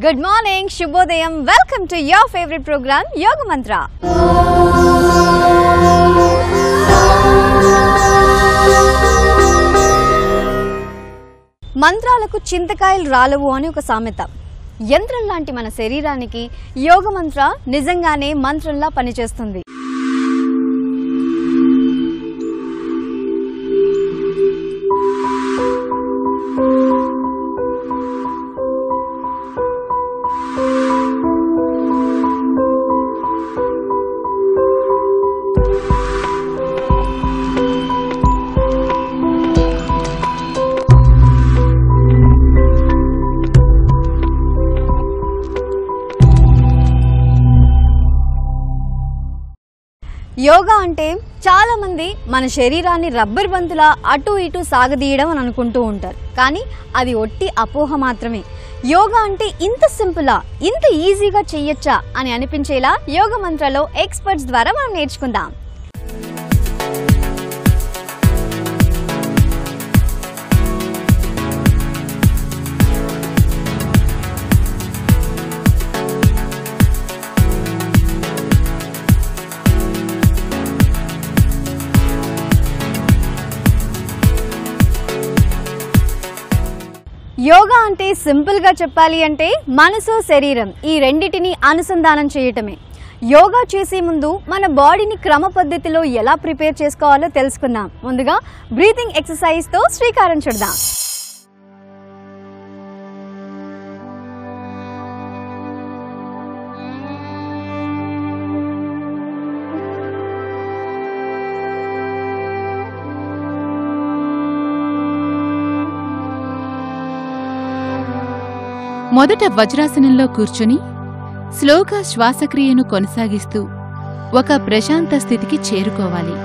Good morning, Shubhodayam. Welcome to your favorite program, Yoga Mantra. మంత్రాలకు చింతకాయలు రాలవు అని ఒక సామెత. యంత్రం లాంటి మన శరీరానికి యోగ మంత్ర నిజంగానే మంత్రంలా పనిచేస్తుంది. యోగా అంటే చాలా మంది మన శరీరాన్ని రబ్బర్ బంతులా అటు ఇటు సాగదీయడం అని అనుకుంటూ ఉంటారు. కానీ అది ఒట్టి అపోహ మాత్రమే. యోగా అంటే ఇంత సింపులా, ఇంత ఈజీగా చెయ్యొచ్చా అని అనిపించేలా యోగ మంత్రలో ఎక్స్పర్ట్స్ ద్వారా మనం నేర్చుకుందాం. యోగా అంటే సింపుల్ గా చెప్పాలి అంటే మనసు శరీరం ఈ రెండిటిని అనుసంధానం చేయటమే. యోగా చేసే ముందు మన బాడీని క్రమ పద్ధతిలో ఎలా ప్రిపేర్ చేసుకోవాలో తెలుసుకుందాం. ముందుగా బ్రీతింగ్ ఎక్సర్సైజ్ తో శ్రీకారం చుడదాం. మొదట వజ్రాసనంలో కూర్చుని స్లోగా శ్వాసక్రియను కొనసాగిస్తూ ఒక ప్రశాంత స్థితికి చేరుకోవాలి.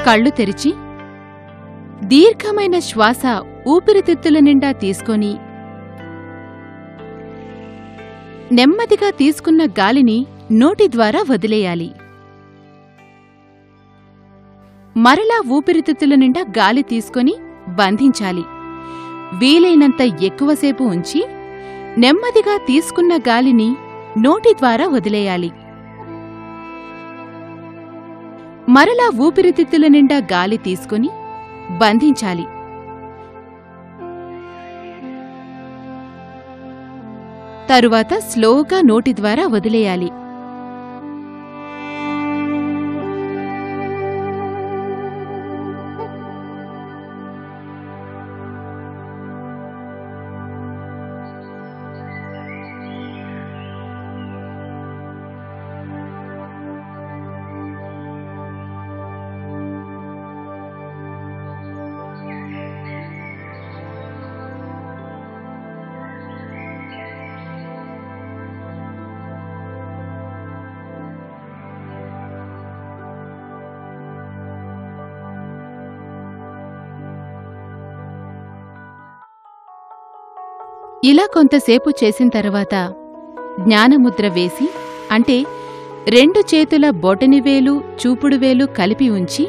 కళ్ళు తెరిచి దీర్ఘమైన శ్వాస ఊపిరితిత్తుల నిండా తీసుకొని నెమ్మదిగా తీసుకున్న గాలిని నోటి ద్వారా వదిలేయాలి. మరలా ఊపిరితిత్తుల నిండా గాలి తీసుకొని బంధించాలి. వీలైనంత ఎక్కువసేపు ఉంచి నెమ్మదిగా తీసుకున్న గాలిని నోటి ద్వారా వదిలేయాలి. మరలా ఊపిరితిత్తుల నిండా గాలి తీసుకుని బంధించాలి. తరువాత స్లోగా నోటి ద్వారా వదిలేయాలి. ఇలా కొంతసేపు చేసిన తర్వాత జ్ఞానముద్ర వేసి, అంటే 2 చేతుల బొటనివేలు చూపుడువేలు కలిపి ఉంచి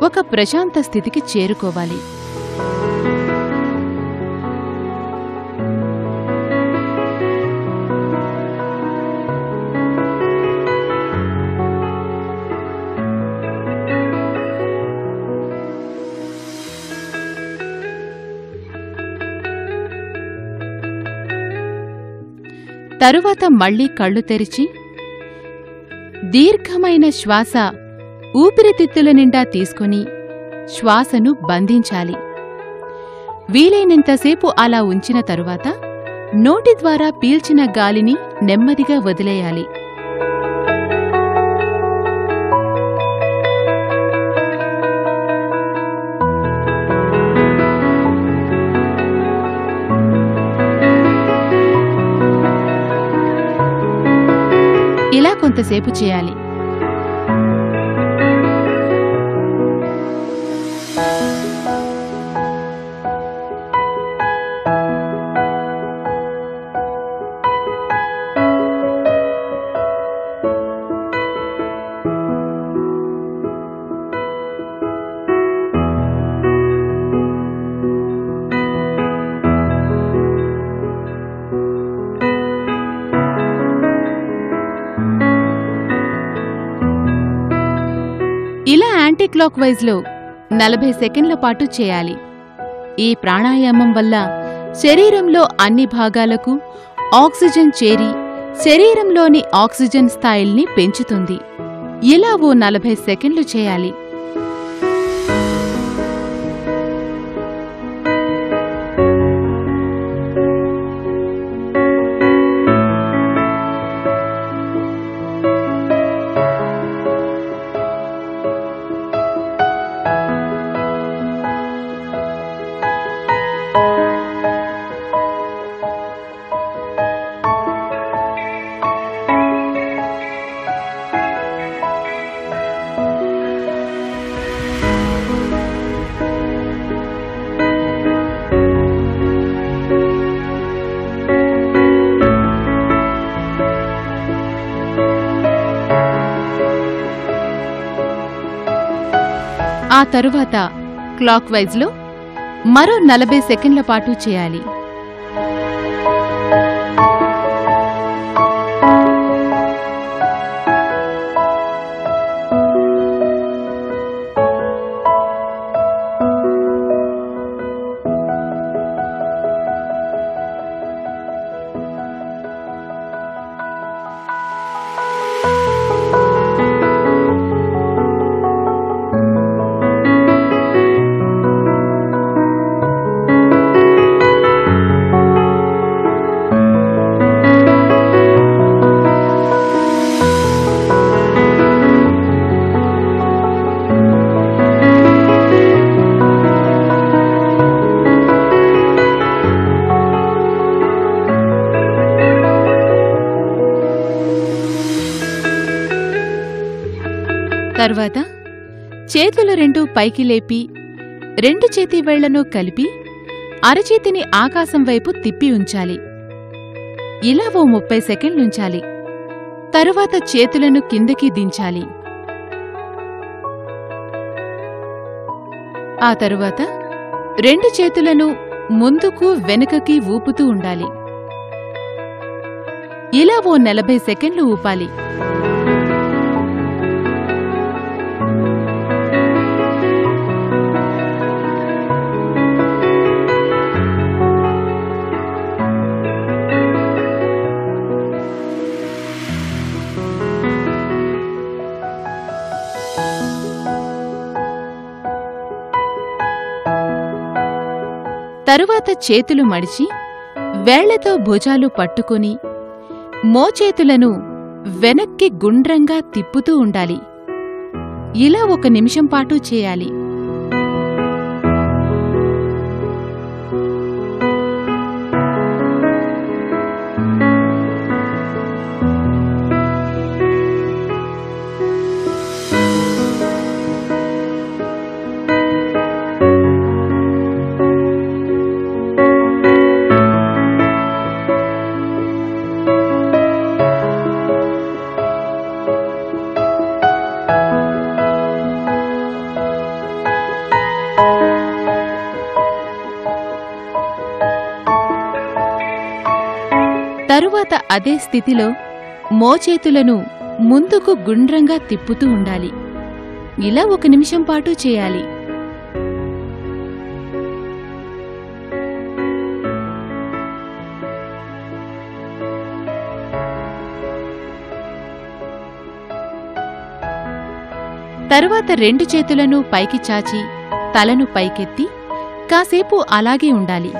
ఒక ప్రశాంత స్థితికి చేరుకోవాలి. తరువాత మళ్లీ కళ్ళు తెరిచి దీర్ఘమైన శ్వాస ఊపిరితిత్తుల నిండా తీసుకుని శ్వాసను బంధించాలి. వీలైనంతసేపు అలా ఉంచిన తరువాత నోటి ద్వారా పీల్చిన గాలిని నెమ్మదిగా వదిలేయాలి. ఇలా కొంతసేపు చేయాలి. ఇలా యాంటీ క్లాక్ వైజ్లో 40 సెకండ్ల పాటు చేయాలి. ఈ ప్రాణాయామం వల్ల శరీరంలో అన్ని భాగాలకు ఆక్సిజన్ చేరి శరీరంలోని ఆక్సిజన్ స్థాయిల్ని పెంచుతుంది. ఇలా ఓ 40 సెకండ్లు చేయాలి. ఆ తరువాత క్లాక్ వైజ్లో మరో 40 సెకండ్ల పాటు చేయాలి. తర్వాత చేతులు రెండూ పైకి లేపి 2 చేతి వేళ్లను కలిపి అరచేతిని ఆకాశం వైపు తిప్పి ఉంచాలి. ఇలా ఓ 30 సెకండ్లుంచాలి. తరువాత చేతులను కిందకి దించాలి. ఆ తరువాత 2 చేతులను ముందుకు వెనుకకి ఊపుతూ ఉండాలి. ఇలా ఓ 40 సెకండ్లు ఊపాలి. తరువాత చేతులు మడిచి వేళ్లతో భుజాలు పట్టుకుని మోచేతులను వెనక్కి గుండ్రంగా తిప్పుతూ ఉండాలి. ఇలా 1 నిమిషం పాటు చేయాలి. తరువాత అదే స్థితిలో మోచేతులను ముందుకు గుండ్రంగా తిప్పుతూ ఉండాలి. ఇలా 1 నిమిషం పాటు చేయాలి. తరువాత 2 చేతులను పైకి చాచి తలను పైకెత్తి కాసేపు అలాగే ఉండాలి.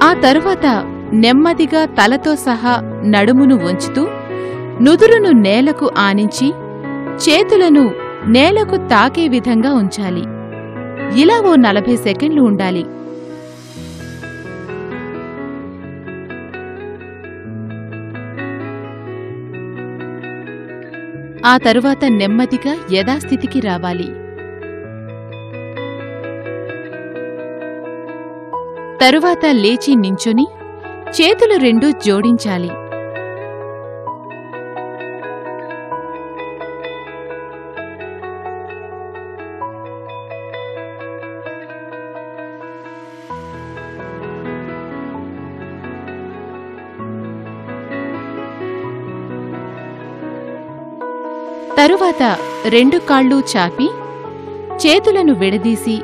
ఆ తరువాత నెమ్మదిగా తలతో సహా నడుమును వంచుతూ నుదురును నేలకు ఆనించి చేతులను నేలకు తాకే విధంగా ఉంచాలి. ఇలా ఓ 40 సెకండ్లు ఉండాలి. ఆ తరువాత నెమ్మదిగా యథాస్థితికి రావాలి. తరువాత లేచి నించొని చేతులు 2 జోడించాలి. తరువాత 2 కాళ్ళు చాపి చేతులను విడదీసి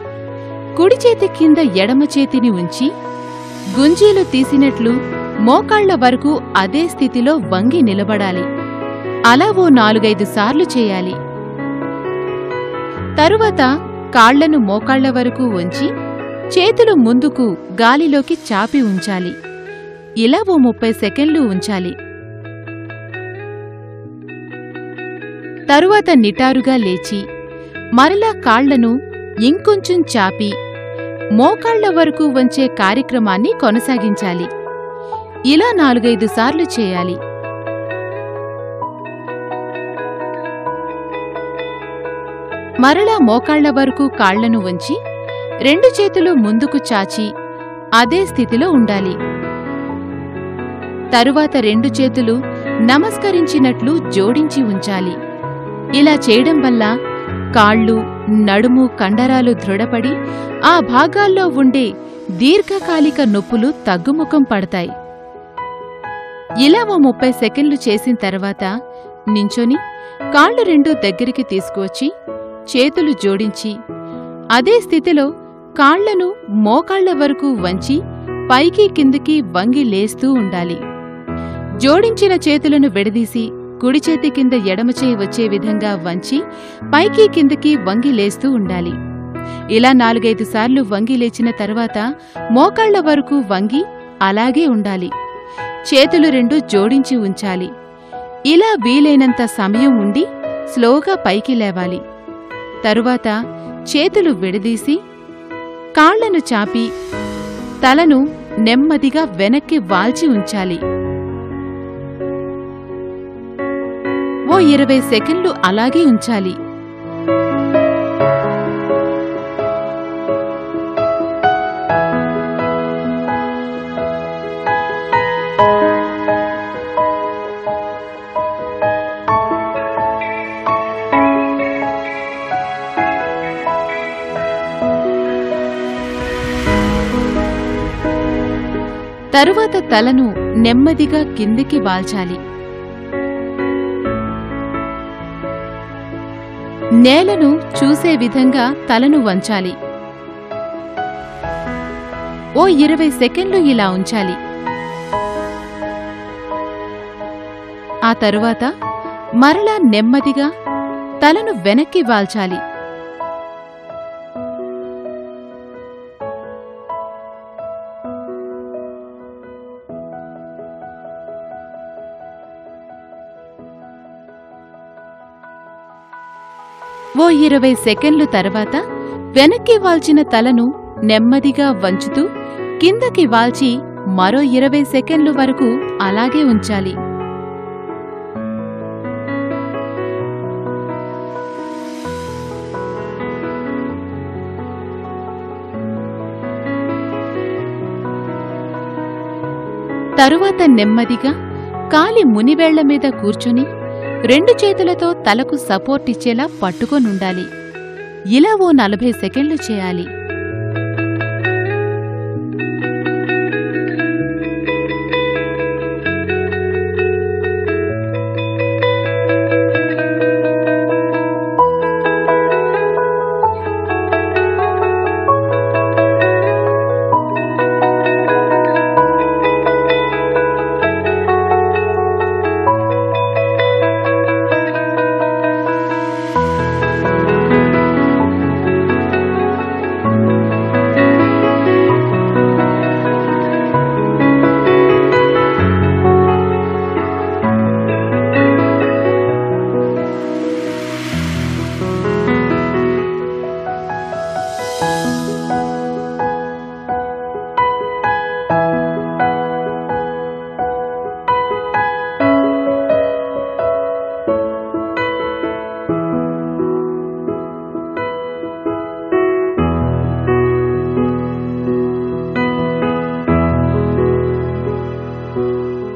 కుడి చేతి కింద ఎడమ చేతిని ఉంచి గుంజీలు తీసినట్లు మోకాళ్ల వరకు అదే స్థితిలో వంగి నిలబడాలి. అలా ఓ 4-5 సార్లు చేయాలి. తరువాత కాళ్లను మోకాళ్ల వరకు వంచి చేతులు ముందుకు గాలిలోకి చాపి ఉంచాలి. ఇలా ఓ 30 సెకండ్లు ఉంచాలి. తరువాత నిటారుగా లేచి మరలా కాళ్లను ఇంకొంచెం చాపి మోకాళ్ల వరకు వంచే కార్యక్రమాన్ని కొనసాగించాలి. ఇలా 4-5 సార్లు చేయాలి. మరలా మోకాళ్ల వరకు కాళ్లను వంచి 2 చేతులు ముందుకు చాచి అదే స్థితిలో ఉండాలి. తరువాత 2 చేతులు నమస్కరించినట్లు జోడించి ఉంచాలి. ఇలా చేయడం వల్ల కాళ్ళు, నడుము కండరాలు దృఢపడి ఆ భాగాల్లో ఉండే దీర్ఘకాలిక నొప్పులు తగ్గుముఖం పడతాయి. ఇలా ఓ 30 సెకండ్లు చేసిన తర్వాత నించొని కాళ్ళు 2 దగ్గరికి తీసుకువచ్చి చేతులు జోడించి అదే స్థితిలో కాళ్లను మోకాళ్ల వరకు వంచి పైకి కిందికి వంగి లేస్తూ ఉండాలి. జోడించిన చేతులను విడదీసి కుడి చేతి కింద ఎడమచేయి వచ్చే విధంగా వంచి పైకి కిందకి వంగి లేస్తూ ఉండాలి. ఇలా 4-5 సార్లు వంగి లేచిన తర్వాత మోకాళ్ల వరకు వంగి అలాగే ఉండాలి. చేతులు 2 జోడించి ఉంచాలి. ఇలా వీలైనంత సమయం ఉండి స్లోగా పైకి లేవాలి. తరువాత చేతులు విడదీసి కాళ్లను చాపి తలను నెమ్మదిగా వెనక్కి వాల్చి ఉంచాలి. ఓ 20 సెకండ్లు అలాగే ఉంచాలి. తరువాత తలను నెమ్మదిగా కిందికి వాల్చాలి. నేలను చూసే విధంగా తలను వంచాలి. ఓ 20 సెకండ్లు ఇలా ఉంచాలి. ఆ తరువాత మరలా నెమ్మదిగా తలను వెనక్కి వాల్చాలి. ఓ 20 సెకండ్లు తర్వాత వెనక్కి వాల్చిన తలను నెమ్మదిగా వంచుతూ కిందకి వాల్చి మరో 20 సెకండ్లు వరకు అలాగే ఉంచాలి. తరువాత నెమ్మదిగా కాలి మునివేళ్ల మీద కూర్చొని 2 చేతులతో తలకు సపోర్ట్ ఇచ్చేలా పట్టుకొనుండాలి. ఇలా ఓ 40 సెకండ్లు చేయాలి.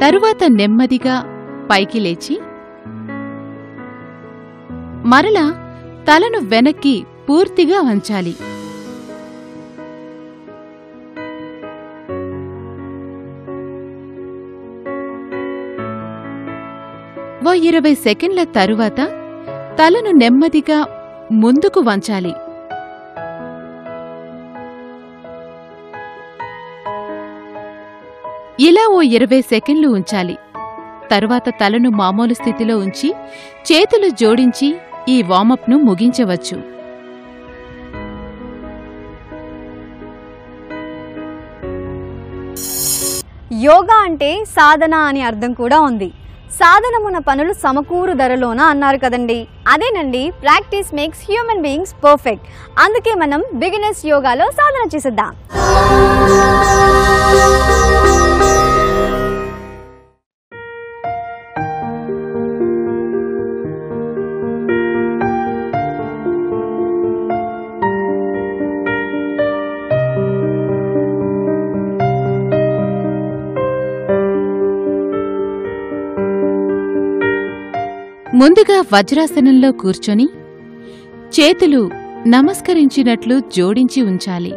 తరువాత నెమ్మదిగా పైకి లేచి మరలా తలను వెనక్కి పూర్తిగా వంచాలి. ఓ 20 సెకండ్ల తరువాత తలను నెమ్మదిగా ముందుకు వంచాలి. ఇలా ఓ 20 సెకండ్లు ఉంచాలి. తరువాత తలను మామూలు స్థితిలో ఉంచి చేతులు జోడించి ఈ వార్మప్ను ముగించవచ్చు. యోగా అంటే సాధన అని అర్థం కూడా ఉంది. సాధనమున పనులు సమకూరు ధరలోన అన్నారు కదండి. అదేనండి, practice makes human beings perfect. అందుకే మనం బిగినర్స్ యోగాలో సాధన చేసేద్దాం. ముందుగా వజ్రాసనంలో కూర్చొని చేతులు నమస్కరించినట్లు జోడించి ఉంచాలి.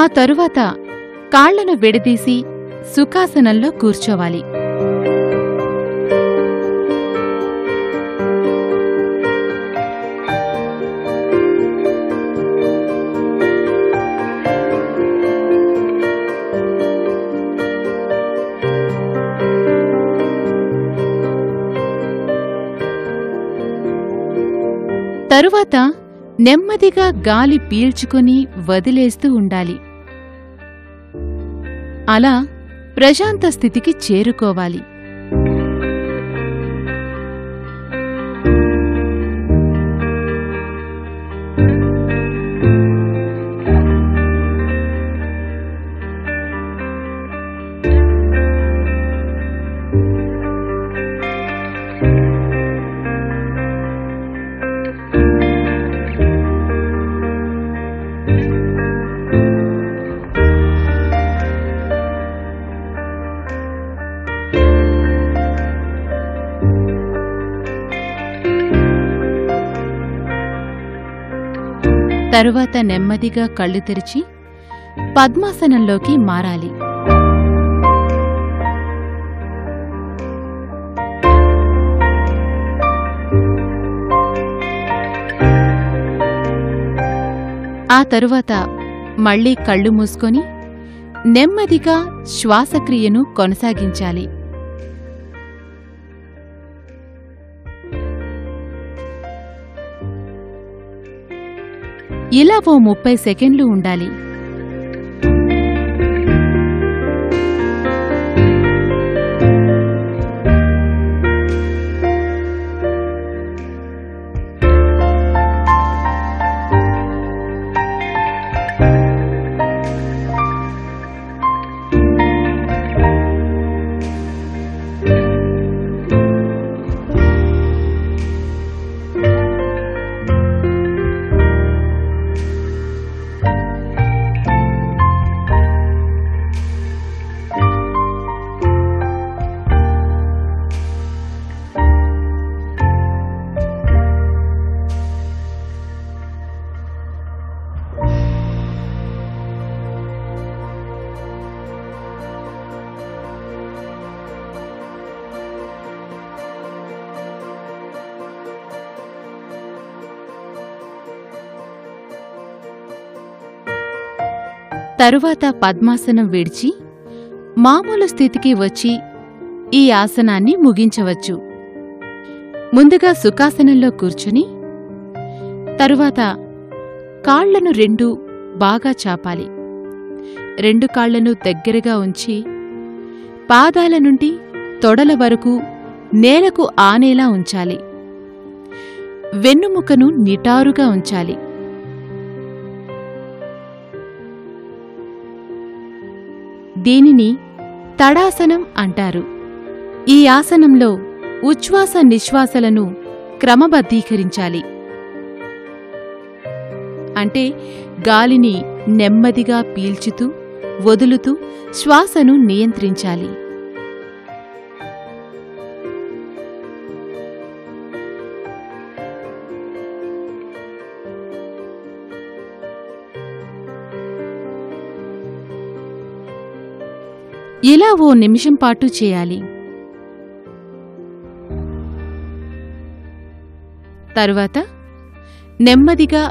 ఆ తరువాత కాళ్లను విడదీసి సుఖాసనంలో కూర్చోవాలి. తరువాత నెమ్మదిగా గాలి పీల్చుకొని వదిలేస్తూ ఉండాలి. అలా ప్రశాంత స్థితికి చేరుకోవాలి. తరువాత నెమ్మదిగా కళ్ళు తెరిచి పద్మాసనంలోకి మారాలి. ఆ తరువాత మళ్లీ కళ్ళు మూసుకొని నెమ్మదిగా శ్వాసక్రియను కొనసాగించాలి. ఇలా ఓ 30 సెకండ్లు ఉండాలి. తరువాత పద్మాసనం విడిచి మామూలు స్థితికి వచ్చి ఈ ఆసనాన్ని ముగించవచ్చు. ముందుగా సుఖాసనంలో కూర్చుని తరువాత కాళ్లను రెండూ బాగా చాపాలి. 2 కాళ్లను దగ్గరగా ఉంచి పాదాల నుండి తొడల వరకు నేలకు ఆనేలా ఉంచాలి. వెన్నుముకను నిటారుగా ఉంచాలి. దీనిని తడాసనం అంటారు. ఈ ఆసనంలో ఉచ్ఛ్వాస నిశ్వాసలను క్రమబద్ధీకరించాలి. అంటే గాలిని నెమ్మదిగా పీల్చుతూ వదులుతూ శ్వాసను నియంత్రించాలి. ఇలా ఓ నిమిషం పాటు చేయాలి. తరువాత నెమ్మదిగా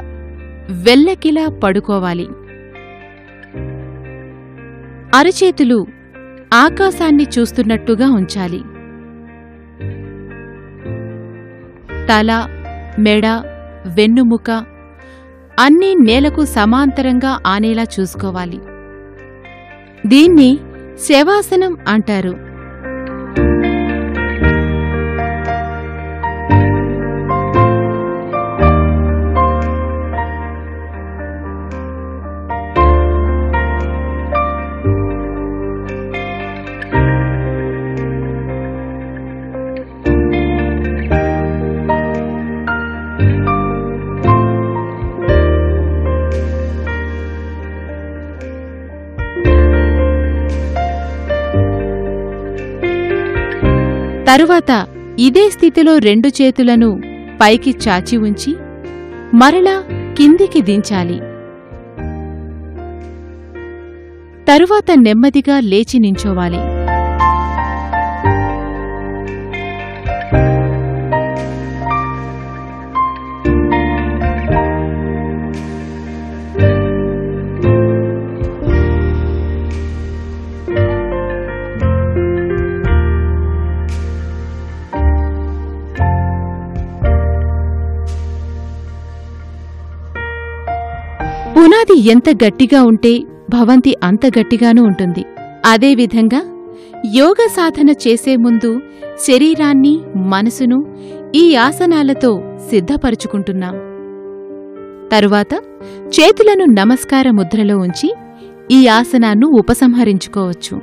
వెల్లకిలా పడుకోవాలి. అరచేతులు ఆకాశాన్ని చూస్తున్నట్టుగా ఉంచాలి. తల, మెడ, వెన్నుముక అన్నీ నేలకు సమాంతరంగా ఆనేలా చూసుకోవాలి. దీన్ని శవాసనం అంటారు. తరువాత ఇదే స్థితిలో 2 చేతులను పైకి చాచి ఉంచి మరలా కిందికి దించాలి. తరువాత నెమ్మదిగా లేచి నించోవాలి. పునాది ఎంత గట్టిగా ఉంటే భవంతి అంత గట్టిగానూ ఉంటుంది. అదేవిధంగా యోగ సాధన చేసే ముందు శరీరాన్ని, మనసును ఈ ఆసనాలతో సిద్ధపరుచుకుంటున్నాం. తరువాత చేతులను నమస్కార ముద్రలో ఉంచి ఈ ఆసనాన్ని ఉపసంహరించుకోవచ్చు.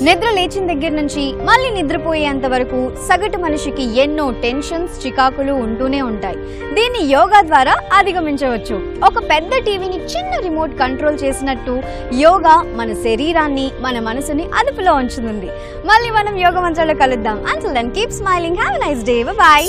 నిద్ర లేచిన దగ్గర నుంచి మళ్ళీ నిద్రపోయేంత వరకు సగటు మనిషికి ఎన్నో టెన్షన్స్, చికాకులు ఉంటూనే ఉంటాయి. దీన్ని యోగా ద్వారా అధిగమించవచ్చు. ఒక పెద్ద టీవీని చిన్న రిమోట్ కంట్రోల్ చేసినట్టు యోగా మన శరీరాన్ని, మన మనసుని అదుపులో ఉంచుతుంది. మళ్ళీ మనం యోగ మంత్రాల్లో కలుద్దాం. Until then, keep smiling. Have a nice day. Bye-bye.